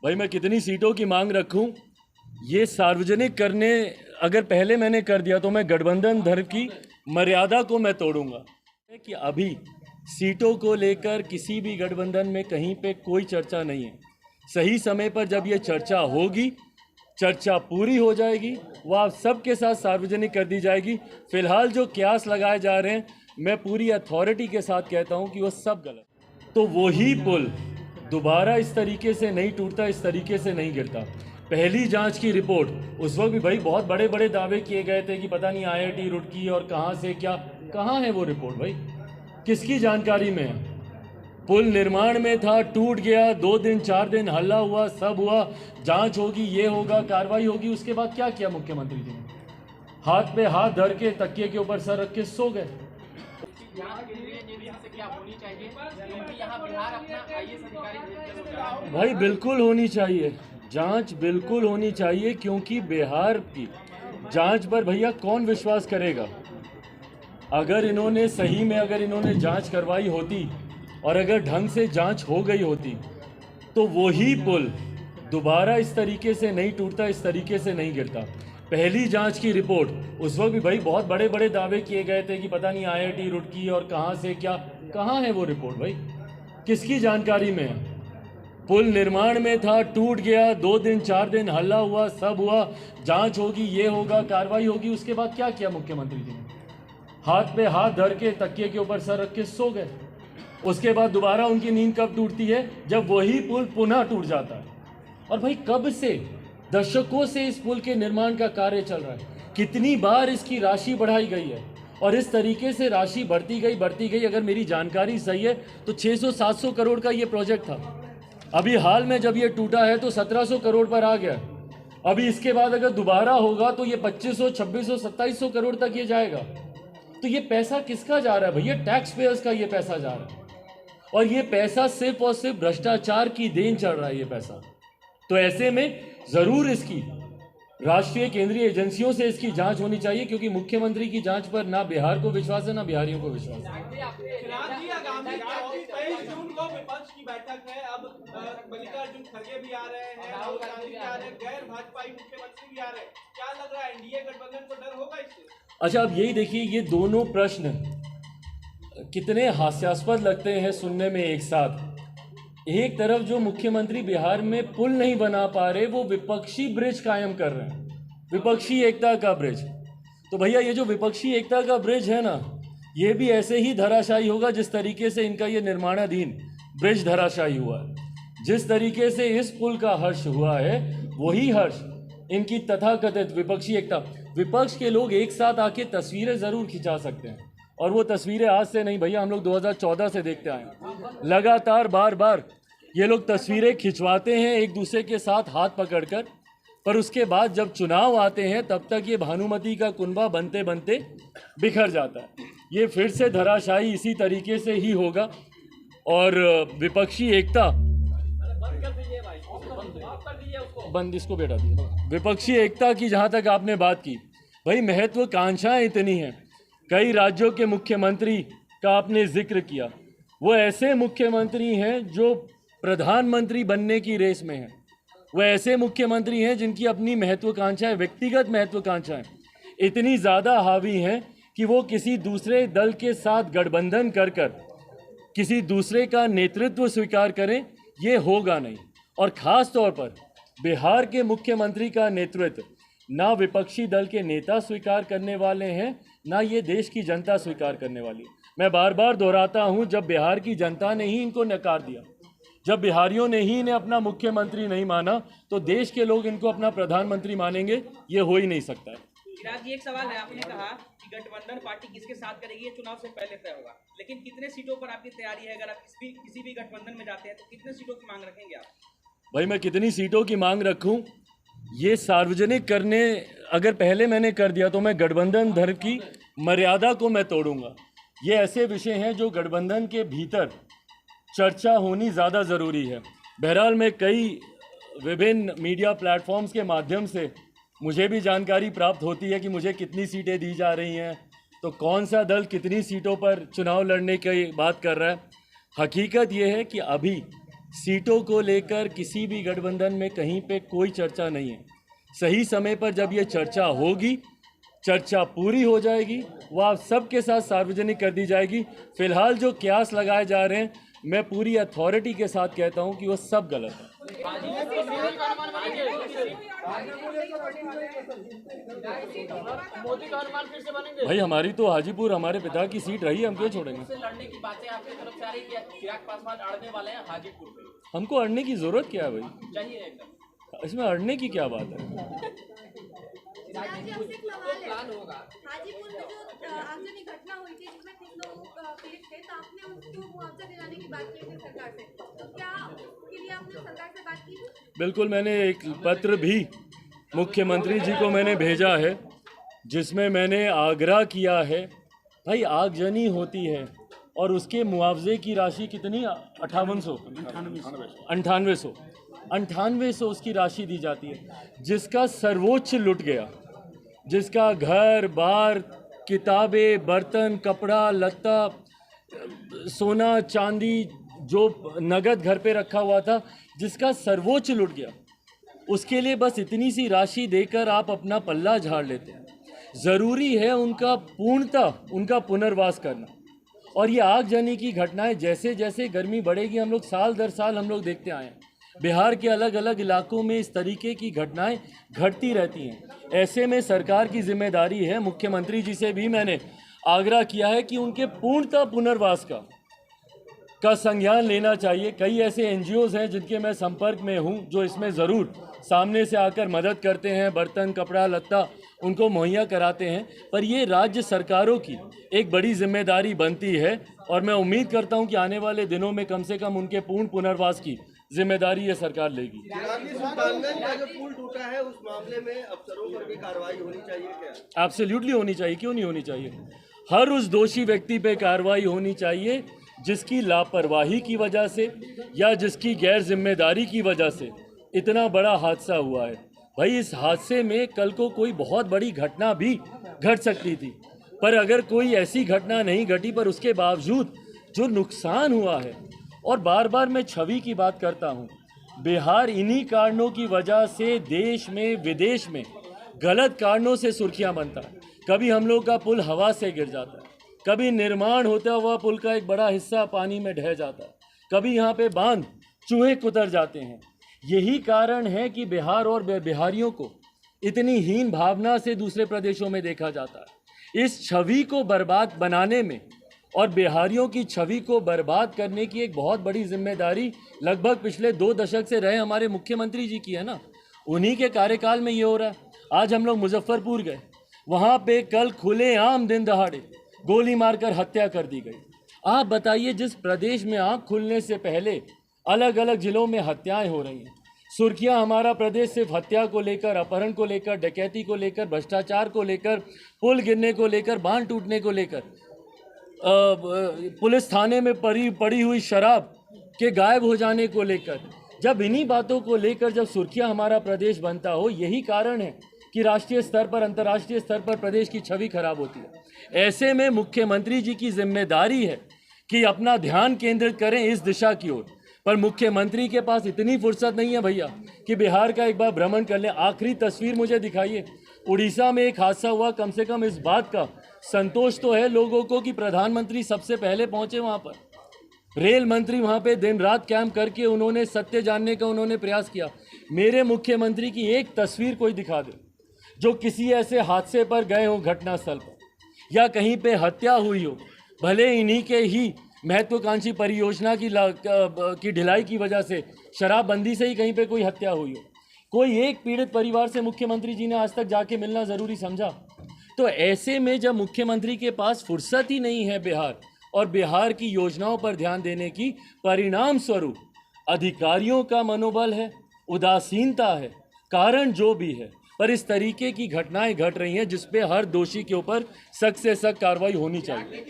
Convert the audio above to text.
भाई मैं कितनी सीटों की मांग रखूं, ये सार्वजनिक करने अगर पहले मैंने कर दिया तो मैं गठबंधन धर्म की मर्यादा को मैं तोड़ूंगा। कि अभी सीटों को लेकर किसी भी गठबंधन में कहीं पे कोई चर्चा नहीं है। सही समय पर जब ये चर्चा होगी, चर्चा पूरी हो जाएगी, वो आप सबके साथ सार्वजनिक कर दी जाएगी। फिलहाल जो कयास लगाए जा रहे हैं, मैं पूरी अथॉरिटी के साथ कहता हूं कि वो सब गलत। तो वही पुल दोबारा इस तरीके से नहीं टूटता, इस तरीके से नहीं गिरता। पहली जांच की रिपोर्ट उस वक्त भी भाई बहुत बड़े बड़े दावे किए गए थे कि पता नहीं IIT रुड़की और कहाँ से क्या, कहाँ है वो रिपोर्ट भाई, किसकी जानकारी में है? पुल निर्माण में था, टूट गया, 2 दिन 4 दिन हल्ला हुआ, सब हुआ, जांच होगी, ये होगा, कार्रवाई होगी। उसके बाद क्या किया मुख्यमंत्री जी ने? हाथ पे हाथ धर के तकिए के ऊपर सर रख के सो गए। भाई बिल्कुल होनी चाहिए जांच, बिल्कुल होनी चाहिए, क्योंकि बिहार की जांच पर भैया कौन विश्वास करेगा? अगर इन्होंने सही में अगर इन्होंने जांच करवाई होती और अगर ढंग से जांच हो गई होती तो वही पुल दोबारा इस तरीके से नहीं टूटता, इस तरीके से नहीं गिरता। पहली जांच की रिपोर्ट उस वक्त भी भाई बहुत बड़े बड़े दावे किए गए थे कि पता नहीं IIT रुड़की और कहाँ से क्या, कहाँ है वो रिपोर्ट भाई, किसकी जानकारी में है? पुल निर्माण में था, टूट गया, 2 दिन 4 दिन हल्ला हुआ, सब हुआ, जांच होगी, ये होगा, कार्रवाई होगी। उसके बाद क्या किया मुख्यमंत्री जी ने? हाथ पे हाथ धर के तकिए के ऊपर सर रख के सो गए। उसके बाद दोबारा उनकी नींद कब टूटती है? जब वही पुल पुनः टूट जाता है। और भाई कब से, दशकों से इस पुल के निर्माण का कार्य चल रहा है, कितनी बार इसकी राशि बढ़ाई गई है और इस तरीके से राशि बढ़ती गई। अगर मेरी जानकारी सही है तो 600-700 करोड़ का ये प्रोजेक्ट था। अभी हाल में जब ये टूटा है तो 1700 करोड़ पर आ गया। अभी इसके बाद अगर दोबारा होगा तो ये 2500, 2600, 2700 करोड़ तक ये जाएगा। तो ये पैसा किसका जा रहा है भैया? टैक्स पेयर्स का ये पैसा जा रहा है। और ये पैसा सिर्फ और सिर्फ भ्रष्टाचार की देन चढ़ रहा है ये पैसा। तो ऐसे में जरूर इसकी राष्ट्रीय केंद्रीय एजेंसियों से इसकी जांच होनी चाहिए, क्योंकि मुख्यमंत्री की जांच पर ना बिहार को विश्वास है, ना बिहारियों को विश्वास है। विपक्ष की बैठक है, अब मल्लिकार्जुन खड़गे भी आ रहे हैं, राहुल गांधी भी आ रहे हैं, गैर भाजपाई मुख्यमंत्री भी आ रहे हैं। क्या लग रहा है, एनडीए गठबंधन को डर होगा इससे? अच्छा, अब यही देखिए, ये दोनों प्रश्न कितने हास्यास्पद लगते हैं सुनने में एक साथ। एक तरफ जो मुख्यमंत्री बिहार में पुल नहीं बना पा रहे, वो विपक्षी ब्रिज कायम कर रहे हैं, विपक्षी एकता का ब्रिज। तो भैया ये जो विपक्षी एकता का ब्रिज है ना, ये भी ऐसे ही धराशायी होगा जिस तरीके से इनका ये निर्माणाधीन ब्रिज धराशायी हुआ है। जिस तरीके से इस पुल का हर्ष हुआ है, वही हर्ष इनकी तथाकथित विपक्षी एकता। विपक्ष के लोग एक साथ आके तस्वीरें जरूर खिंचा सकते हैं, और वो तस्वीरें आज से नहीं भैया, हम लोग 2014 से देखते आए हैं। लगातार बार बार ये लोग तस्वीरें खिंचवाते हैं एक दूसरे के साथ हाथ पकड़कर, पर उसके बाद जब चुनाव आते हैं तब तक ये भानुमति का कुनबा बनते बनते बिखर जाता है। ये फिर से धराशायी इसी तरीके से ही होगा। और विपक्षी एकता बंद, इसको बेटा दिया। विपक्षी एकता की जहाँ तक आपने बात की, भाई महत्वाकांक्षाएं इतनी हैं। कई राज्यों के मुख्यमंत्री का आपने जिक्र किया, वो ऐसे मुख्यमंत्री हैं जो प्रधानमंत्री बनने की रेस में हैं। वो ऐसे मुख्यमंत्री हैं जिनकी अपनी महत्वाकांक्षाएं, व्यक्तिगत महत्वाकांक्षाएं इतनी ज़्यादा हावी हैं कि वो किसी दूसरे दल के साथ गठबंधन कर किसी दूसरे का नेतृत्व स्वीकार करें, ये होगा नहीं। और ख़ास तौर पर बिहार के मुख्यमंत्री का नेतृत्व ना विपक्षी दल के नेता स्वीकार करने वाले हैं, ना ये देश की जनता स्वीकार करने वाली है। मैं बार बार दोहराता हूँ, जब बिहार की जनता ने ही इनको नकार दिया, जब बिहारियों ने ही इन्हें अपना मुख्यमंत्री नहीं माना, तो देश के लोग इनको अपना प्रधानमंत्री मानेंगे? ये हो ही नहीं सकता है। चिराग जी, एक सवाल है, आपने कहा कि गठबंधन पार्टी किसके साथ करेगी ये चुनाव से पहले तय होगा, लेकिन कितने सीटों पर आपकी तैयारी है? अगर आप किसी भी गठबंधन में जाते हैं तो कितने सीटों की मांग रखेंगे आप? भाई मैं कितनी सीटों की मांग रखूं, ये सार्वजनिक करने अगर पहले मैंने कर दिया तो मैं गठबंधन धर्म की मर्यादा को मैं तोड़ूंगा। ये ऐसे विषय हैं जो गठबंधन के भीतर चर्चा होनी ज़्यादा ज़रूरी है। बहरहाल मैं कई विभिन्न मीडिया प्लेटफॉर्म्स के माध्यम से मुझे भी जानकारी प्राप्त होती है कि मुझे कितनी सीटें दी जा रही हैं, तो कौन सा दल कितनी सीटों पर चुनाव लड़ने की बात कर रहा है। हकीकत ये है कि अभी सीटों को लेकर किसी भी गठबंधन में कहीं पे कोई चर्चा नहीं है। सही समय पर जब ये चर्चा होगी, चर्चा पूरी हो जाएगी, वो आप सबके साथ सार्वजनिक कर दी जाएगी। फिलहाल जो कयास लगाए जा रहे हैं, मैं पूरी अथॉरिटी के साथ कहता हूं कि वो सब गलत है। भाई हमारी तो हाजीपुर हमारे पिता की सीट रही, हम क्यों छोड़ेंगे? लड़ने की बातें आपकी तरफ से आ रही है कि चिराग पासवान अड़ने वाले हैं हाजीपुर पे। हमको अड़ने की जरूरत क्या है भाई? चाहिए एकदम। इसमें अड़ने की क्या बात है? हाजीपुर में जो आगजनी घटना हुई थी जिसमें 3 लोग पीड़ित थे, तो आपने उनको मुआवजा दिलाने की बात की थी सरकार से, तो क्या उसके लिए आपने सरकार से बात की? बिल्कुल, मैंने एक पत्र भी मुख्यमंत्री जी को मैंने भेजा है, जिसमें मैंने आग्रह किया है, भाई आगजनी होती है और उसके मुआवजे की राशि कितनी? 9800 उसकी राशि दी जाती है। जिसका सर्वोच्च लुट गया, जिसका घर बार, किताबें, बर्तन, कपड़ा लत्ता, सोना चांदी, जो नगद घर पे रखा हुआ था, जिसका सर्वोच्च लुट गया, उसके लिए बस इतनी सी राशि देकर आप अपना पल्ला झाड़ लेते हैं। ज़रूरी है उनका पूर्णतः उनका पुनर्वास करना। और ये आगजनी की घटनाएं जैसे जैसे गर्मी बढ़ेगी, हम लोग साल दर साल हम लोग देखते आए हैं, बिहार के अलग अलग इलाकों में इस तरीके की घटनाएं घटती रहती हैं। ऐसे में सरकार की जिम्मेदारी है, मुख्यमंत्री जी से भी मैंने आग्रह किया है कि उनके पूर्णतः पुनर्वास का संज्ञान लेना चाहिए। कई ऐसे एनजीओज़ हैं जिनके मैं संपर्क में हूं, जो इसमें ज़रूर सामने से आकर मदद करते हैं, बर्तन कपड़ा लत्ता उनको मुहैया कराते हैं। पर ये राज्य सरकारों की एक बड़ी जिम्मेदारी बनती है और मैं उम्मीद करता हूं कि आने वाले दिनों में कम से कम उनके पूर्ण पुनर्वास की जिम्मेदारी ये सरकार लेगी। सुल्तानगंज का जो पुल टूटा है, उस मामले में अफसरों पर भी कार्रवाई होनी चाहिए क्या? एब्सोल्युटली होनी चाहिए, क्यों नहीं होनी चाहिए? हर उस दोषी व्यक्ति पे कार्रवाई होनी चाहिए जिसकी लापरवाही की वजह से या जिसकी गैर जिम्मेदारी की वजह से इतना बड़ा हादसा हुआ है। भाई इस हादसे में कल को कोई बहुत बड़ी घटना भी घट सकती थी, पर अगर कोई ऐसी घटना नहीं घटी, पर उसके बावजूद जो नुकसान हुआ है, और बार बार मैं छवि की बात करता हूँ, बिहार इन्हीं कारणों की वजह से देश में विदेश में गलत कारणों से सुर्खियाँ बनता है। कभी हम लोग का पुल हवा से गिर जाता है, कभी निर्माण होता हुआ पुल का एक बड़ा हिस्सा पानी में ढह जाता है, कभी यहाँ पे बांध चूहे कुतर जाते हैं। यही कारण है कि बिहार और बिहारियों को इतनी हीन भावना से दूसरे प्रदेशों में देखा जाता है। इस छवि को बर्बाद बनाने में और बिहारियों की छवि को बर्बाद करने की एक बहुत बड़ी जिम्मेदारी लगभग पिछले 2 दशक से रहे हमारे मुख्यमंत्री जी की है ना। उन्हीं के कार्यकाल में ये हो रहा है। आज हम लोग मुजफ्फरपुर गए, वहाँ पे कल खुलेआम दिन दहाड़े गोली मारकर हत्या कर दी गई। आप बताइए, जिस प्रदेश में आँख खुलने से पहले अलग अलग जिलों में हत्याएं हो रही हैं, सुर्खियां हमारा प्रदेश सिर्फ हत्या को लेकर, अपहरण को लेकर, डकैती को लेकर, भ्रष्टाचार को लेकर, पुल गिरने को लेकर, बांध टूटने को लेकर, पुलिस थाने में पड़ी हुई शराब के गायब हो जाने को लेकर, जब इन्हीं बातों को लेकर जब सुर्खियां हमारा प्रदेश बनता हो, यही कारण है कि राष्ट्रीय स्तर पर, अंतर्राष्ट्रीय स्तर पर प्रदेश की छवि खराब होती है। ऐसे में मुख्यमंत्री जी की जिम्मेदारी है कि अपना ध्यान केंद्रित करें इस दिशा की ओर। पर मुख्यमंत्री के पास इतनी फुर्सत नहीं है भैया कि बिहार का एक बार भ्रमण कर लें। आखिरी तस्वीर मुझे दिखाइए, उड़ीसा में एक हादसा हुआ। कम से कम इस बात का संतोष तो है लोगों को कि प्रधानमंत्री सबसे पहले पहुंचे वहां पर, रेल मंत्री वहां पे दिन रात कैंप करके उन्होंने सत्य जानने का उन्होंने प्रयास किया। मेरे मुख्यमंत्री की एक तस्वीर कोई दिखा दे जो किसी ऐसे हादसे पर गए हो, घटनास्थल पर, या कहीं पे हत्या हुई हो, भले इन्हीं के ही महत्वाकांक्षी परियोजना की ढिलाई की वजह से, शराबबंदी से ही कहीं पे कोई हत्या हुई हो। कोई एक पीड़ित परिवार से मुख्यमंत्री जी ने आज तक जाके मिलना ज़रूरी समझा? तो ऐसे में जब मुख्यमंत्री के पास फुर्सत ही नहीं है बिहार और बिहार की योजनाओं पर ध्यान देने की, परिणाम स्वरूप अधिकारियों का मनोबल है, उदासीनता है, कारण जो भी है, पर इस तरीके की घटनाएं घट रही हैं जिस पे हर दोषी के ऊपर सख्त से सख्त कार्रवाई होनी चाहिए।